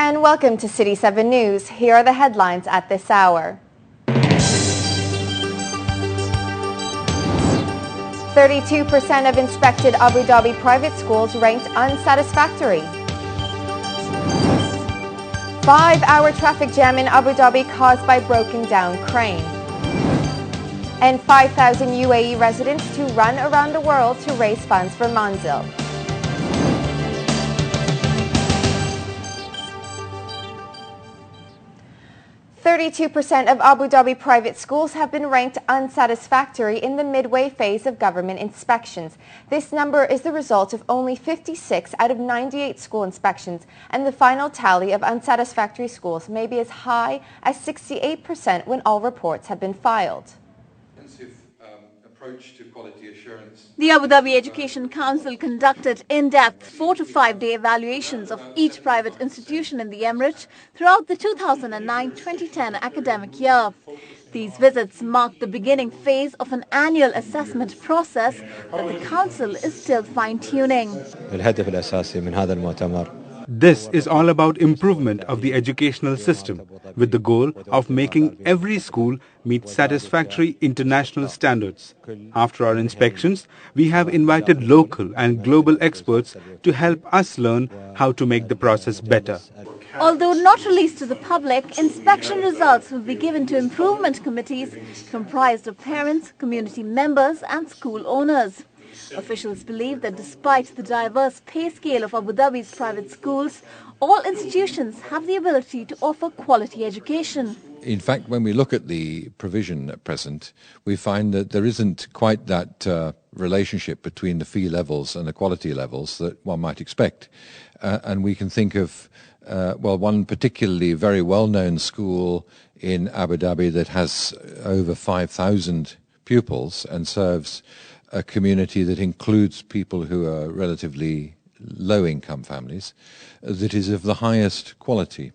And welcome to City 7 News. Here are the headlines at this hour. 32% of inspected Abu Dhabi private schools ranked unsatisfactory. 5-hour traffic jam in Abu Dhabi caused by broken down crane. And 5,000 UAE residents to run around the world to raise funds for Manzil. %32 of Abu Dhabi private schools have been ranked unsatisfactory in the midway phase of government inspections. This number is the result of only 56 out of 98 school inspections, and the final tally of unsatisfactory schools may be as high as 68% when all reports have been filed. To quality assurance. The Abu Dhabi Education Council conducted in-depth 4 to 5 day evaluations of each private institution in the Emirate throughout the 2009-2010 academic year. These visits marked the beginning phase of an annual assessment process that the Council is still fine-tuning. الهدف الأساسي من هذا المؤتمر This is all about improvement of the educational system, with the goal of making every school meet satisfactory international standards. After our inspections, we have invited local and global experts to help us learn how to make the process better. Although not released to the public, inspection results will be given to improvement committees comprised of parents, community members and school owners. Officials believe that despite the diverse pay scale of Abu Dhabi's private schools, all institutions have the ability to offer quality education. In fact, when we look at the provision at present, we find that there isn't quite that relationship between the fee levels and the quality levels that one might expect. And we can think of, one particularly very well-known school in Abu Dhabi that has over 5,000 pupils and serves a community that includes people who are relatively low-income families, that is of the highest quality.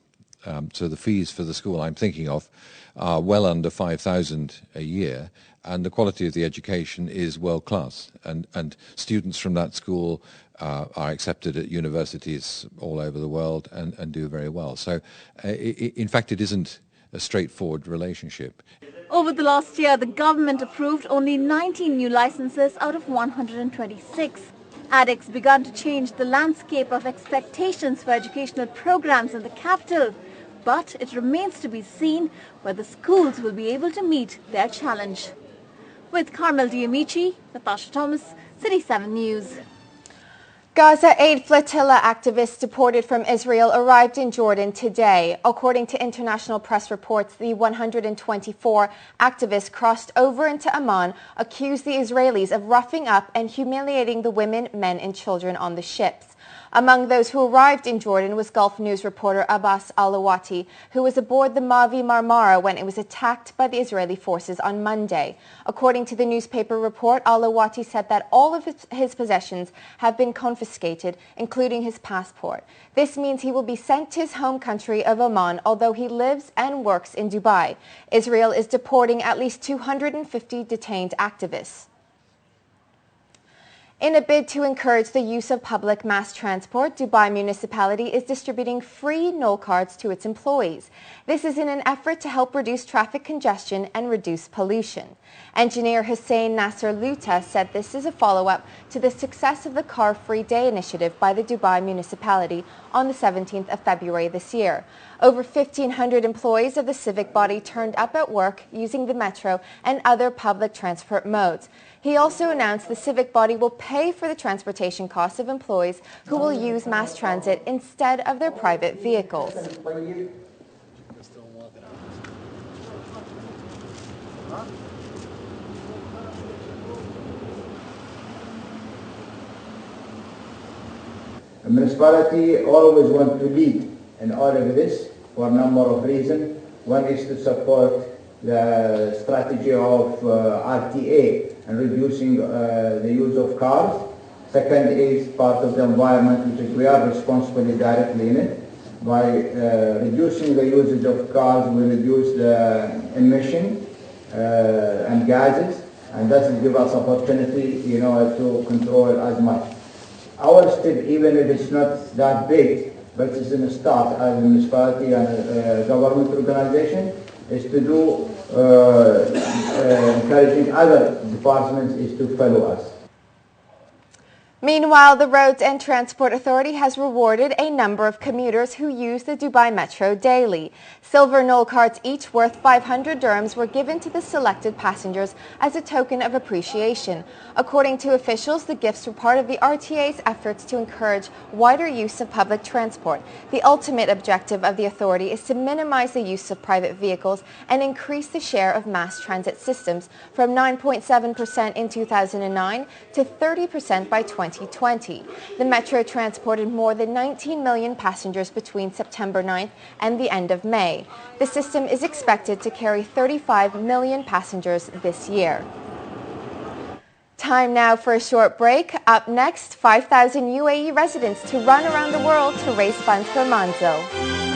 So the fees for the school I'm thinking of are well under 5,000 a year, and the quality of the education is world-class. And students from that school are accepted at universities all over the world and do very well. So in fact, it isn't a straightforward relationship. Over the last year, the government approved only 19 new licenses out of 126. ADEX began to change the landscape of expectations for educational programs in the capital, but it remains to be seen whether schools will be able to meet their challenge. With Carmel Diamici, Natasha Thomas, City 7 News. Gaza Aid Flotilla activists deported from Israel arrived in Jordan today. According to international press reports, the 124 activists crossed over into Amman, accused the Israelis of roughing up and humiliating the women, men and children on the ships. Among those who arrived in Jordan was Gulf News reporter Abbas Alawati, who was aboard the Mavi Marmara when it was attacked by the Israeli forces on Monday. According to the newspaper report, Alawati said that all of his possessions have been confiscated, including his passport. This means he will be sent to his home country of Oman, although he lives and works in Dubai. Israel is deporting at least 250 detained activists. In a bid to encourage the use of public mass transport, Dubai municipality is distributing free Knoll cards to its employees. This is in an effort to help reduce traffic congestion and reduce pollution. Engineer Hussein Nasser Luta said this is a follow-up to the success of the Car Free Day initiative by the Dubai municipality on the 17th of February this year. Over 1,500 employees of the civic body turned up at work using the metro and other public transport modes. He also announced the civic body will pay for the transportation costs of employees who will use mass transit instead of their private vehicles. The municipality always want to lead in all of this for a number of reasons. One is to support the strategy of RTA and reducing the use of cars. Second is part of the environment, which is we are responsibly directly in it. By reducing the usage of cars, we reduce the emission and gases, and that will give us opportunity, to control as much. Our step, even if it's not that big, but it's in a start as a municipality and government organization, is to do encouraging other departments is to follow us. Meanwhile, the Roads and Transport Authority has rewarded a number of commuters who use the Dubai Metro daily. Silver Knoll cards, each worth 500 dirhams, were given to the selected passengers as a token of appreciation. According to officials, the gifts were part of the RTA's efforts to encourage wider use of public transport. The ultimate objective of the authority is to minimize the use of private vehicles and increase the share of mass transit systems from 9.7% in 2009 to 30% by 2020. The Metro transported more than 19 million passengers between September 9th and the end of May. The system is expected to carry 35 million passengers this year. Time now for a short break. Up next, 5,000 UAE residents to run around the world to raise funds for Manzil.